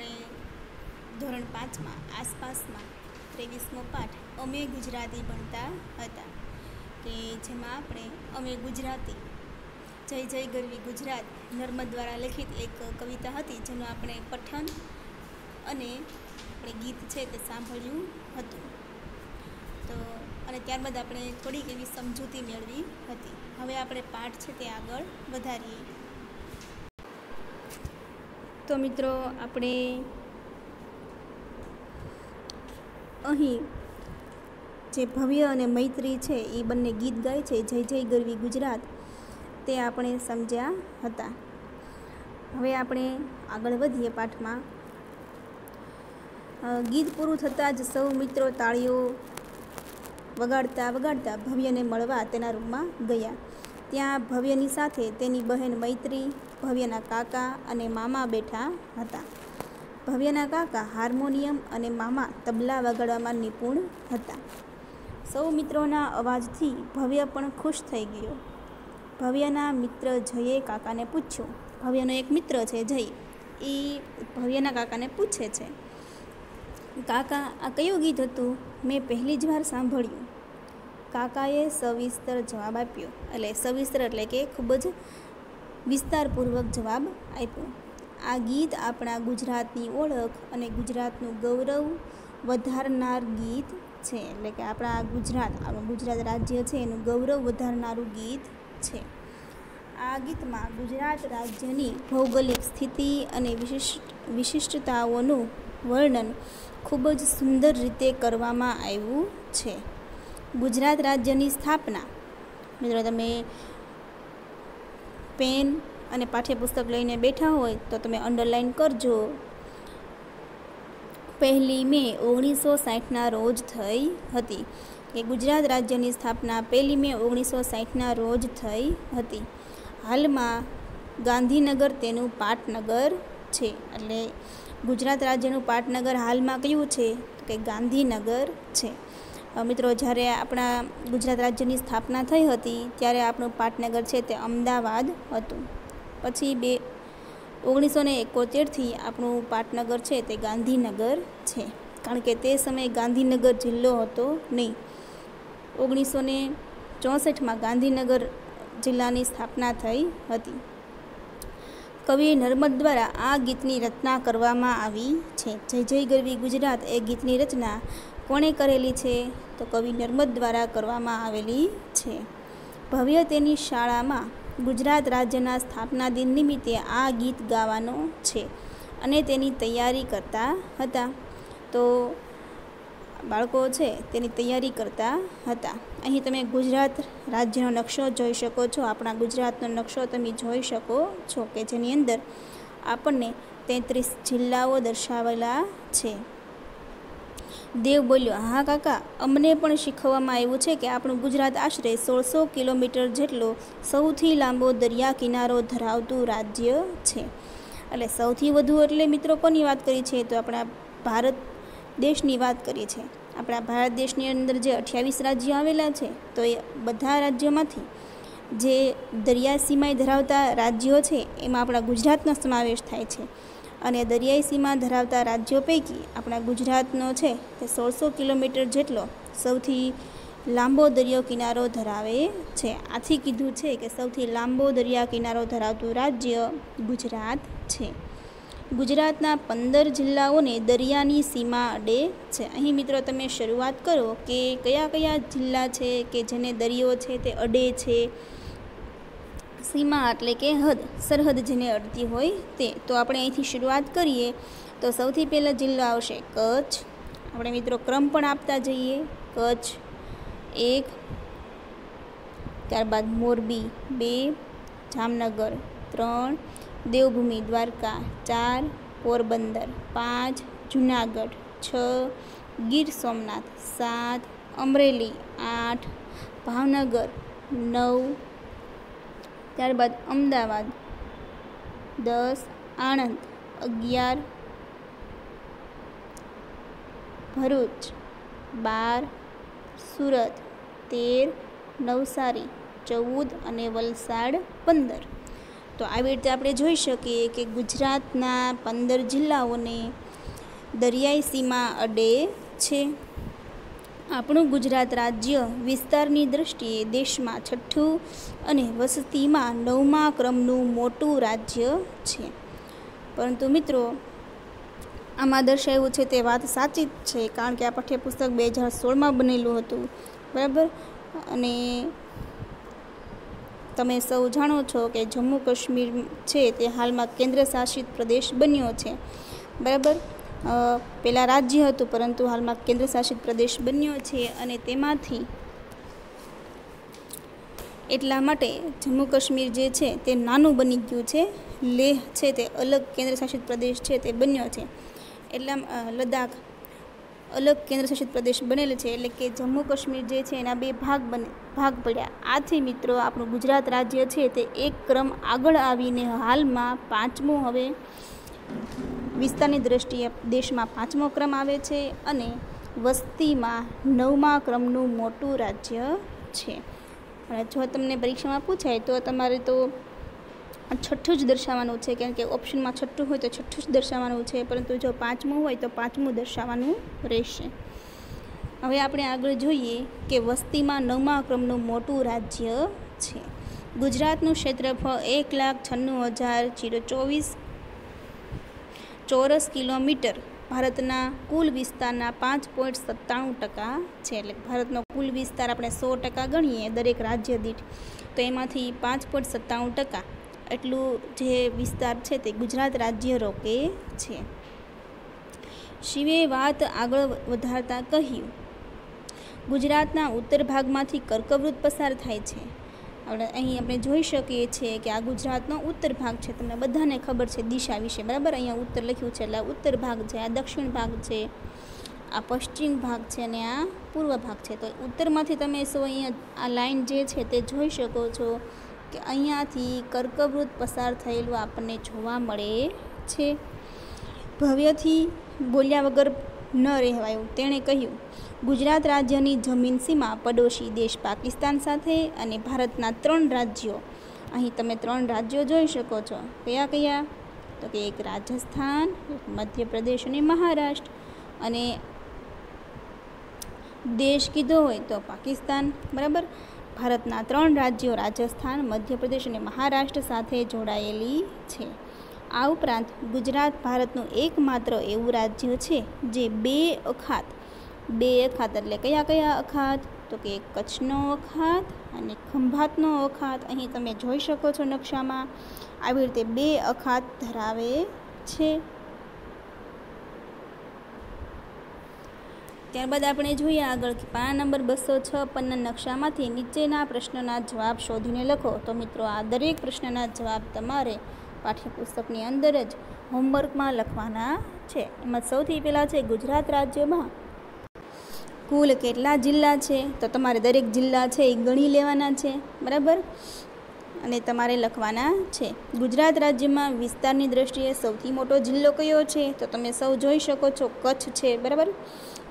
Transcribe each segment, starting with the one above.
આપણે ધોરણ 5માં આસપાસમાં 23મો પાઠ અમે ગુજરાતી ભણતા હતા, કે જેમાં આપણે અમે ગુજરાતી જય જય ગરવી ગુજરાત નર્મદ દ્વારા લખિત એક કવિતા હતી, જેનું આપણે પઠન અને આપણે ગીત છે તે સાંભળ્યું હતું. તો અને ત્યારબાદ આપણે થોડીક એવી સમજૂતી મેળવી હતી. હવે આપણે પાઠ છે તે આગળ વધારીએ. તો મિત્રો, આપણે અહીં જે ભવ્ય અને મૈત્રી છે એ બંને ગીત ગાય છે, જય જય ગરવી ગુજરાત, તે આપણે સમજ્યા હતા. હવે આપણે આગળ વધીએ પાઠમાં. ગીત પૂરું થતાં જ સૌ મિત્રો તાળીઓ વગાડતા વગાડતા ભવ્યને મળવા તેના રૂમમાં ગયા. ત્યાં ભવ્યની સાથે તેની બહેન મૈત્રી, ભવ્યના કાકા અને મામા બેઠા હતા. ભવ્યના કાકા હાર્મોનિયમ અને મામા તબલા વગાડવામાં નિપુણ હતા. સૌ મિત્રોના અવાજથી ભવ્ય પણ ખુશ થઈ ગયો. ભવ્યના મિત્ર જયે કાકાને પૂછ્યું. ભવ્યનો એક મિત્ર છે જય, એ ભવ્યના કાકાને પૂછે છે, કાકા, આ કયું ગીત હતું? મેં પહેલી જ વાર સાંભળ્યું. કાકાએ સવિસ્તર જવાબ આપ્યો. એટલે સવિસ્તર એટલે કે ખૂબ જ વિસ્તારપૂર્વક જવાબ આપ્યો. આ ગીત આપણા ગુજરાતની ઓળખ અને ગુજરાતનું ગૌરવ વધારનાર ગીત છે. એટલે કે આપણું ગુજરાત રાજ્ય છે એનું ગૌરવ વધારનારું ગીત છે. આ ગીતમાં ગુજરાત રાજ્યની ભૌગોલિક સ્થિતિ અને વિશિષ્ટતાઓનું વર્ણન ખૂબ જ સુંદર રીતે કરવામાં આવ્યું છે. ગુજરાત રાજ્યની સ્થાપના, મિત્રો તમે પેન અને પાઠ્યપુસ્તક લઈને બેઠા હોય તો તમે અંડરલાઇન કરજો. 1 મે 1960ના રોજ થઈ હતી. કે ગુજરાત રાજ્યની સ્થાપના 1 મે 1960ના રોજ થઈ હતી. હાલમાં ગાંધીનગર તેનું પાટનગર છે. એટલે ગુજરાત રાજ્યનું પાટનગર હાલમાં કયું છે? તો કે ગાંધીનગર છે. મિત્રો, જ્યારે આપણા ગુજરાત રાજ્યની સ્થાપના થઈ હતી ત્યારે આપણું પાટનગર છે તે અમદાવાદ હતું. પછી 1971થી આપણું પાટનગર છે તે ગાંધીનગર છે, કારણ કે તે સમયે ગાંધીનગર જિલ્લો હતો નહીં. 1964માં ગાંધીનગર જિલ્લાની સ્થાપના થઈ હતી. કવિ નર્મદ દ્વારા આ ગીતની રચના કરવામાં આવી છે. જય જય ગરવી ગુજરાત એ ગીતની રચના કોણે કરેલી છે? તો કવિ નર્મદ દ્વારા કરવામાં આવેલી છે. ભવ્ય તેની શાળામાં ગુજરાત રાજ્યના સ્થાપના દિન નિમિત્તે આ ગીત ગાવાનો છે અને તેની તૈયારી કરતા હતા. તો બાળકો છે તેની તૈયારી કરતા હતા. અહીં તમે ગુજરાત રાજ્યનો નકશો જોઈ શકો છો. આપણા ગુજરાતનો નકશો તમે જોઈ શકો છો, કે જેની અંદર આપણને 33 જિલ્લાઓ દર્શાવેલા છે. દેવ બોલ્યો, હા કાકા, અમને પણ શીખવવામાં આવ્યું છે કે આપણું ગુજરાત આશરે 1600 કિલોમીટર જેટલો સૌથી લાંબો દરિયા કિનારો ધરાવતું રાજ્ય છે. એટલે સૌથી વધુ એટલે મિત્રો કોની વાત કરી છે? તો આપણા ભારત દેશની વાત કરી છે. આપણા ભારત દેશની અંદર જે 28 રાજ્યો આવેલા છે, તો એ બધા રાજ્યોમાંથી જે દરિયા સીમાએ ધરાવતા રાજ્યો છે એમાં આપણા ગુજરાતનો સમાવેશ થાય છે. અને દરિયાઈ સીમા ધરાવતા રાજ્યો પૈકી આપણા ગુજરાતનો છે તે 1600 કિલોમીટર જેટલો સૌથી લાંબો દરિયો કિનારો ધરાવે છે. આથી કીધું છે કે સૌથી લાંબો દરિયા કિનારો ધરાવતું રાજ્ય ગુજરાત છે. ગુજરાતના 15 જિલ્લાઓને દરિયાની સીમા અડે છે. અહીં મિત્રો તમે શરૂઆત કરો કે કયા કયા જિલ્લા છે કે જેને દરિયો છે તે અડે છે. સીમા એટલે કે હદ, સરહદ જેને અડતી હોય તે. તો આપણે અહીંથી શરૂઆત કરીએ તો સૌથી પહેલો જિલ્લો આવશે કચ્છ. આપણે મિત્રો ક્રમ પણ આપતા જઈએ. કચ્છ 1, ત્યારબાદ મોરબી 2, જામનગર 3, દેવભૂમિ દ્વારકા 4, પોરબંદર 5, જુનાગઢ 6, ગીર સોમનાથ 7, અમરેલી 8, ભાવનગર 9, ત્યારબાદ અમદાવાદ 10, આણંદ 11, ભરૂચ 12, સુરત 13, નવસારી 14 અને વલસાડ 15. તો આવી રીતે આપણે જોઈ શકીએ કે ગુજરાતના 15 જિલ્લાઓને દરિયાઈ સીમા અડે છે. આપણું ગુજરાત રાજ્ય વિસ્તારની દૃષ્ટિએ દેશમાં 6ઠું અને વસતીમાં 9મા ક્રમનું મોટું રાજ્ય છે. પરંતુ મિત્રો, આમાં દર્શાવ્યું છે તે વાત સાચી જ છે, કારણ કે આ પાઠ્યપુસ્તક 2016માં બનેલું હતું, બરાબર. અને તમે સૌ જાણો છો કે જમ્મુ કાશ્મીર છે તે હાલમાં કેન્દ્ર શાસિત પ્રદેશ બન્યો છે, બરાબર. પહેલાં રાજ્ય હતું, પરંતુ હાલમાં કેન્દ્ર શાસિત પ્રદેશ બન્યો છે. અને તેમાંથી એટલા માટે જમ્મુ કાશ્મીર જે છે તે નાનું બની ગયું છે. લેહ છે તે અલગ કેન્દ્ર શાસિત પ્રદેશ છે તે બન્યો છે. એટલા લદ્દાખ અલગ કેન્દ્ર શાસિત પ્રદેશ બનેલ છે. એટલે કે જમ્મુ કાશ્મીર જે છે એના 2 ભાગ પડ્યા. આથી મિત્રો આપણું ગુજરાત રાજ્ય છે તે એક ક્રમ આગળ આવીને હાલમાં 5મું, હવે વિસ્તારની દ્રષ્ટિએ દેશમાં 5મો ક્રમ આવે છે અને વસ્તીમાં 9મા ક્રમનું મોટું રાજ્ય છે. અને જો તમને પરીક્ષામાં પૂછાય તો તમારે તો 6ઠું જ દર્શાવવાનું છે, કારણ કે ઓપ્શનમાં 6ઠું હોય તો 6ઠું જ દર્શાવવાનું છે, પરંતુ જો 5મું હોય તો 5મું દર્શાવવાનું રહેશે. હવે આપણે આગળ જોઈએ કે વસ્તીમાં 9મા ક્રમનું મોટું રાજ્ય છે. ગુજરાતનું ક્ષેત્રફળ 1,96,024 ચોરસ કિલોમીટર ભારતના કુલ વિસ્તારના 5.97% છે. એટલે ભારતનો કુલ વિસ્તાર આપણે 100% ગણીએ દરેક રાજ્ય દીઠ, તો એમાંથી 5.97% એટલું જે વિસ્તાર છે તે ગુજરાત રાજ્ય રોકે છે. શિવે વાત આગળ વધારતા કહ્યું, ગુજરાતના ઉત્તર ભાગમાંથી કર્કવૃત પસાર થાય છે. અહીં આપણે જોઈ શકીએ છીએ કે આ ગુજરાતનો ઉત્તર ભાગ છે. તમને બધાને ખબર છે દિશા વિશે, બરાબર. અહીંયા ઉત્તર લખ્યું છે એટલે આ ઉત્તર ભાગ છે, આ દક્ષિણ ભાગ છે, આ પશ્ચિમ ભાગ છે અને આ પૂર્વ ભાગ છે. તો ઉત્તરમાંથી તમે સૌ અહીંયા આ લાઈન જે છે તે જોઈ શકો છો કે અહીંયાથી કર્કવૃત પસાર થયેલું આપણને જોવા મળે છે. ભવ્યથી બોલ્યા વગર ન રહેવાયું. તેણે કહ્યું, ગુજરાત રાજ્યની જમીન સીમા પડોશી દેશ પાકિસ્તાન સાથે અને ભારતના 3 રાજ્યો, અહીં તમે 3 રાજ્યો જોઈ શકો છો. કયા કયા? તો કે એક રાજસ્થાન, મધ્યપ્રદેશ અને મહારાષ્ટ્ર. અને દેશ કીધો હોય તો પાકિસ્તાન, બરાબર. ભારતના 3 રાજ્યો રાજસ્થાન, મધ્યપ્રદેશ અને મહારાષ્ટ્ર સાથે જોડાયેલી છે. આ ઉપરાંત ગુજરાત ભારતનું એકમાત્ર એવું રાજ્ય છે જે 2 અખાત એટલે કયા કયા અખાત? તો કે કચ્છનો અખાત અને ખંભાતનો અખાત. અહીં તમે જોઈ શકો છો નકશામાં, આવી રીતે 2 અખાત ધરાવે છે. ત્યારબાદ આપણે જોઈએ આગળ કે પાના નંબર 256 નકશામાંથી નીચેના પ્રશ્નના જવાબ શોધીને લખો. તો મિત્રો, આ દરેક પ્રશ્નના જવાબ તમારે પાઠ્યપુસ્તકની અંદર જ હોમવર્કમાં લખવાના છે. એમાં સૌથી પહેલાં છે ગુજરાત રાજ્યમાં કુલ કેટલા જિલ્લા છે? તો તમારે દરેક જિલ્લા છે એ ગણી લેવાના છે, બરાબર, અને તમારે લખવાના છે. ગુજરાત રાજ્યમાં વિસ્તારની દ્રષ્ટિએ સૌથી મોટો જિલ્લો કયો છે? તો તમે સૌ જોઈ શકો છો કચ્છ છે, બરાબર.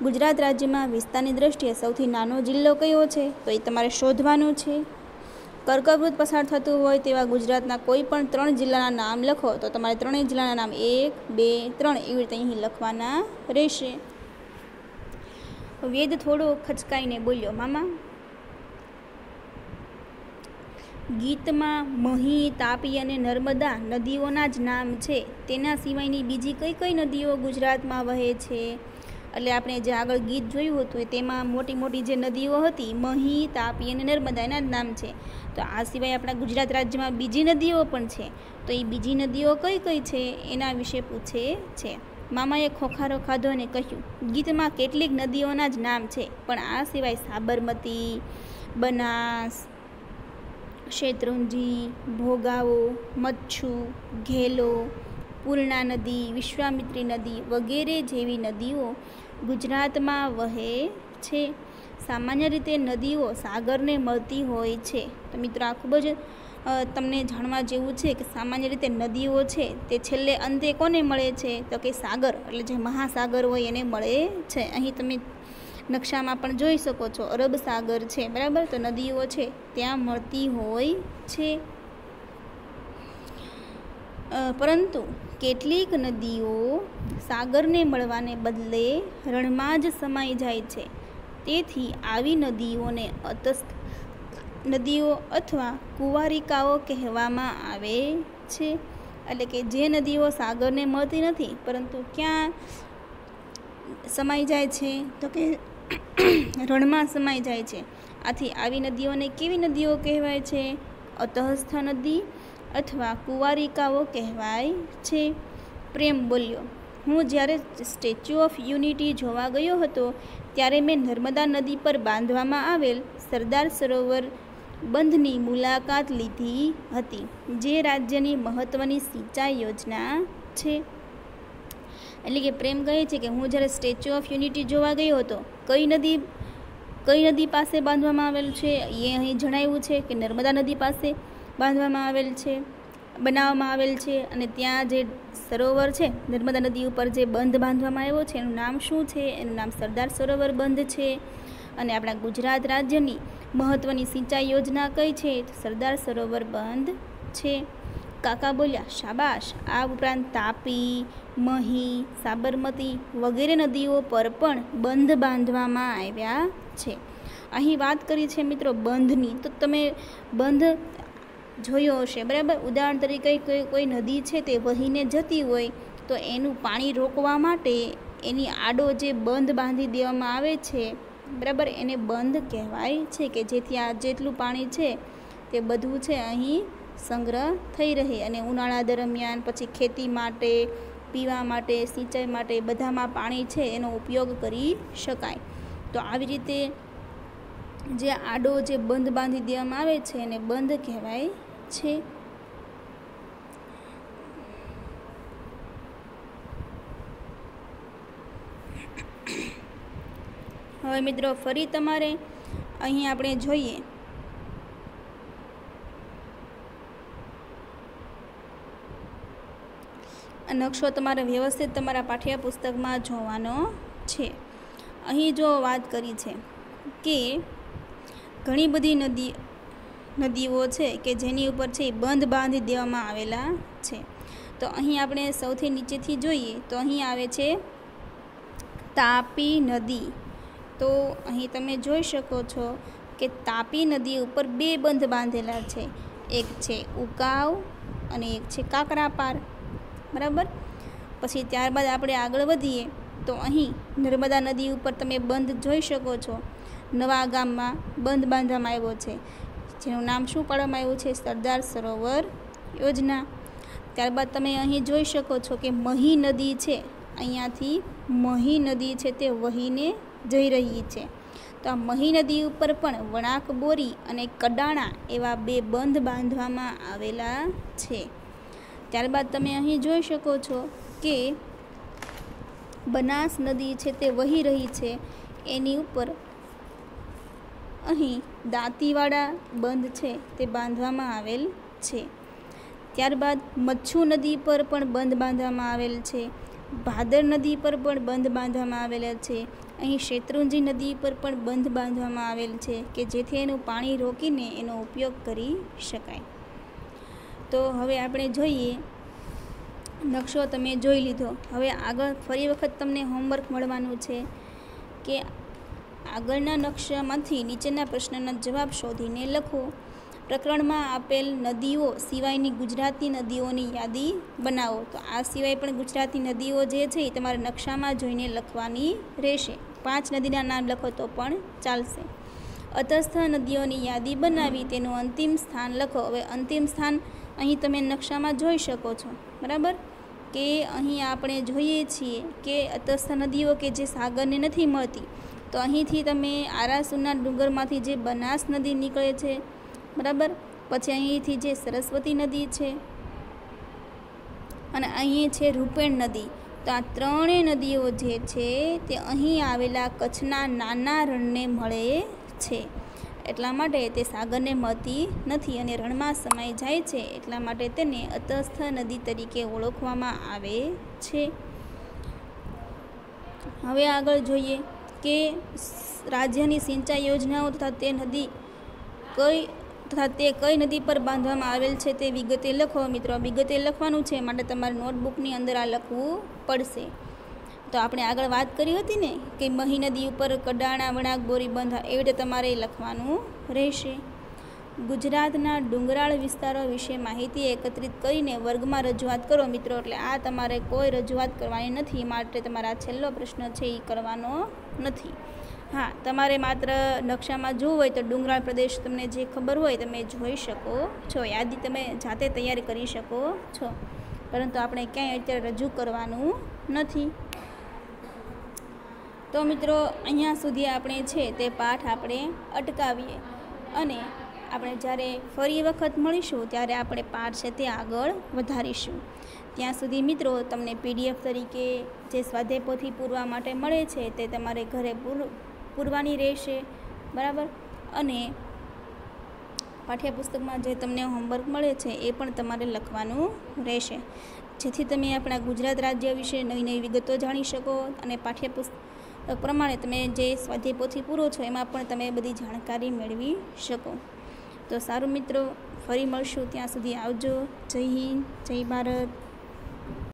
ગુજરાત રાજ્યમાં વિસ્તારની દ્રષ્ટિએ સૌથી નાનો જિલ્લો કયો છે? તો એ તમારે શોધવાનું છે. કર્કવૃત પસાર થતું હોય તેવા ગુજરાતના કોઈ પણ 3 જિલ્લાના નામ લખો. તો તમારે 3 જિલ્લાના નામ 1, 2, 3 એવી રીતે અહીં લખવાના રહેશે. વેદ થોડો ખચકાઈને બોલ્યો, મામા, ગીતમાં મહી, તાપી અને નર્મદા નદીઓના જ નામ છે, તેના સિવાયની બીજી કઈ કઈ નદીઓ ગુજરાતમાં વહે છે? એટલે આપણે જે આગળ ગીત જોયું હતું તેમાં મોટી મોટી જે નદીઓ હતી, મહી, તાપી અને નર્મદા, એના જ નામ છે. તો આ સિવાય આપણા ગુજરાત રાજ્યમાં બીજી નદીઓ પણ છે. તો એ બીજી નદીઓ કઈ કઈ છે એના વિશે પૂછે છે. મામાએ ખોખારો ખાધો અને કહ્યું, ગીતમાં કેટલીક નદીઓના જ નામ છે, પણ આ સિવાય સાબરમતી, બનાસ, શેત્રુંજી, ભોગાવો, મચ્છુ, ઘેલો, પૂર્ણા નદી, વિશ્વામિત્રી નદી વગેરે જેવી નદીઓ ગુજરાતમાં વહે છે. સામાન્ય રીતે નદીઓ સાગરને મળતી હોય છે. તો મિત્રો, આ ખૂબ જ તમને જાણવા જેવું છે કે સામાન્ય રીતે નદીઓ છે તે છેલ્લે અંતે કોને મળે છે? તો કે સાગર, એટલે જે મહાસાગર હોય એને મળે છે. અહીં તમે નકશામાં પણ જોઈ શકો છો અરબ સાગર છે, બરાબર. તો નદીઓ છે ત્યાં મળતી હોય છે. પરંતુ કેટલીક નદીઓ સાગરને મળવાને બદલે રણમાં જ સમાઈ જાય છે. તેથી આવી નદીઓને અતસ્થ નદીઓ અથવા કુંવારિકાઓ કહેવામાં આવે છે. એટલે કે જે નદીઓ સાગરને મળતી નથી પરંતુ ક્યાં સમાઈ જાય છે, તો કે રણમાં સમાઈ જાય છે. આથી આવી નદીઓને કેવી નદીઓ કહેવાય છે? અતઃસ્થ નદી અથવા કુંવારિકાઓ કહેવાય છે. પ્રેમ બોલ્યો, હું જ્યારે સ્ટેચ્યુ ઓફ યુનિટી જોવા ગયો હતો ત્યારે મેં નર્મદા નદી પર બાંધવામાં આવેલ સરદાર સરોવર બંધની મુલાકાત લીધી હતી, જે રાજ્યની મહત્ત્વની સિંચાઈ યોજના છે. એટલે કે પ્રેમ કહે છે કે હું જ્યારે સ્ટેચ્યુ ઓફ યુનિટી જોવા ગયો હતો, કઈ નદી પાસે બાંધવામાં આવેલું છે એ અહીં જણાવ્યું છે કે નર્મદા નદી પાસે બનાવવામાં આવેલ છે. અને ત્યાં જે સરોવર છે, નર્મદા નદી ઉપર જે બંધ બાંધવામાં આવ્યો છે એનું નામ શું છે? એનું નામ સરદાર સરોવર બંધ છે. અને આપણા ગુજરાત રાજ્યની મહત્ત્વની સિંચાઈ યોજના કઈ છે? તો સરદાર સરોવર બંધ છે. કાકા બોલ્યા, શાબાશ. આ ઉપરાંત તાપી, મહી, સાબરમતી વગેરે નદીઓ પર પણ બંધ બાંધવામાં આવ્યા છે. અહીં વાત કરી છે મિત્રો બંધની, તો તમે બંધ જોયો હશે, બરાબર. ઉદાહરણ તરીકે કોઈ નદી છે તે વહીને જતી હોય તો એનું પાણી રોકવા માટે એની આડો જે બંધ બાંધી દેવામાં આવે છે, બરાબર, એને બંધ કહેવાય છે. કે જેથી આ જેટલું પાણી છે તે બધું છે અહીં સંગ્રહ થઈ રહે અને ઉનાળા દરમિયાન પછી ખેતી માટે, પીવા માટે, સિંચાઈ માટે બધામાં પાણી છે એનો ઉપયોગ કરી શકાય. તો આવી રીતે જે આડો જે બંધ બાંધી દેવામાં આવે છે એને બંધ કહેવાય છે. હવે મિત્રો ફરી તમારે અહીં આપણે જોઈએ નકશો તમારે વ્યવસ્થિત તમારા પાઠ્યપુસ્તકમાં જોવાનો છે. અહીં જો વાત કરી છે કે ઘણી બધી નદીઓ છે કે જેની ઉપર છે બંધ બાંધી દેવામાં આવેલા છે. તો અહીં આપણે સૌથી નીચેથી જોઈએ તો અહીં આવે છે તાપી નદી. તો અહીં તમે જોઈ શકો છો કે તાપી નદી ઉપર બે બંધ બાંધેલા છે. એક છે ઉકાવ અને એક છે કાકરાપાર, બરાબર. પછી ત્યારબાદ આપણે આગળ વધીએ તો અહીં નર્મદા નદી ઉપર તમે બંધ જોઈ શકો છો. નવા ગામમાં બંધ બાંધવામાં આવ્યો છે જેનું નામ શું પાડવામાં આવ્યું છે? સરદાર સરોવર યોજના. ત્યારબાદ તમે અહીં જોઈ શકો છો કે મહી નદી છે, અહીંયાથી મહી નદી છે તે વહીને જઈ રહી છે. તો આ મહી નદી ઉપર પણ વણાક બોરી અને કડાણા એવા બે બંધ બાંધવામાં આવેલા છે. ત્યારબાદ તમે અહીં જોઈ શકો છો કે બનાસ નદી છે તે વહી રહી છે, એની ઉપર અહીં દાંતીવાડા બંધ છે તે બાંધવામાં આવેલ છે. ત્યારબાદ મચ્છુ નદી પર પણ બંધ બાંધવામાં આવેલ છે. ભાદર નદી પર પણ બંધ બાંધવામાં આવેલા છે. અહીં શેત્રુંજી નદી પર પણ બંધ બાંધવામાં આવેલ છે કે જેથી એનું પાણી રોકીને એનો ઉપયોગ કરી શકાય. તો હવે આપણે જોઈએ નકશો તમે જોઈ લીધો. હવે આગળ ફરી વખત તમને હોમવર્ક મળવાનું છે કે આગળના નકશામાંથી નીચેના પ્રશ્નના જવાબ શોધીને લખો. પ્રકરણમાં આપેલ નદીઓ સિવાયની ગુજરાતની નદીઓની યાદી બનાવો. તો આ સિવાય પણ ગુજરાતની નદીઓ જે છે એ તમારે નકશામાં જોઈને લખવાની રહેશે. 5 નદીના નામ લખો તો પણ ચાલશે. અતઃસ્થ નદીઓની યાદી બનાવી તેનું અંતિમ સ્થાન લખો. હવે અંતિમ સ્થાન અહીં તમે નકશામાં જોઈ શકો છો, બરાબર, કે અહીં આપણે જોઈએ છીએ કે અતઃસ્થ નદીઓ કે જે સાગરને નથી મળતી. તો અહીંથી તમે આરાસુરના ડુંગરમાંથી જે બનાસ નદી નીકળે છે, બરાબર, પછી અહીંથી જે સરસ્વતી નદી છે અને અહીં છે રૂપેણ નદી. તો આ ત્રણેય નદીઓ જે છે તે અહીં આવેલા કચ્છના નાના રણને મળે છે. એટલા માટે તે સાગરને મળતી નથી અને રણમાં સમાઈ જાય છે. એટલા માટે તેને અતઃસ્થ નદી તરીકે ઓળખવામાં આવે છે. હવે આગળ જોઈએ કે રાજ્યની સિંચાઈ યોજનાઓ તથા તે નદી કઈ તથા તે કઈ નદી પર બાંધવામાં આવેલ છે તે વિગતે લખો. મિત્રો વિગતે લખવાનું છે, માટે તમારે નોટબુકની અંદર આ લખવું પડશે. તો આપણે આગળ વાત કરી હતી ને કે મહી નદી ઉપર કડાણા વળાંક બોરી બંધા, એવી રીતે તમારે લખવાનું રહેશે. ગુજરાતના ડુંગરાળ વિસ્તારો વિશે માહિતી એકત્રિત કરીને વર્ગમાં રજૂઆત કરો. મિત્રો એટલે આ તમારે કોઈ રજૂઆત કરવાની નથી, માટે તમારા છેલ્લો પ્રશ્ન છે એ કરવાનો નથી. હા, તમારે માત્ર નકશામાં જોવું હોય તો ડુંગરાળ પ્રદેશ તમને જે ખબર હોય તમે જોઈ શકો છો, યાદી તમે જાતે તૈયાર કરી શકો છો, પરંતુ આપણે ક્યાંય અત્યારે રજૂ કરવાનું નથી. તો મિત્રો અહીંયા સુધી આપણે છે તે પાઠ આપણે અટકાવીએ અને આપણે જ્યારે ફરી વખત મળીશું ત્યારે આપણે પાઠ છે તે આગળ વધારીશું. ત્યાં સુધી મિત્રો તમને PDF તરીકે જે સ્વાધ્યાય પોથી પૂરવા માટે મળે છે તે તમારે ઘરે પૂરવાની રહેશે, બરાબર. અને પાઠ્યપુસ્તકમાં જે તમને હોમવર્ક મળે છે એ પણ તમારે લખવાનું રહેશે, જેથી તમે આપણા ગુજરાત રાજ્ય વિશે નવી નવી વિગતો જાણી શકો અને પાઠ્યપુસ્તક પ્રમાણે તમે જે સ્વાધ્યાય પોથી પૂરો છો એમાં પણ તમે બધી જાણકારી મેળવી શકો. તો સારું મિત્રો, ફરી મળશું, ત્યાં સુધી આવજો. જય હિન્દ, જય ભારત.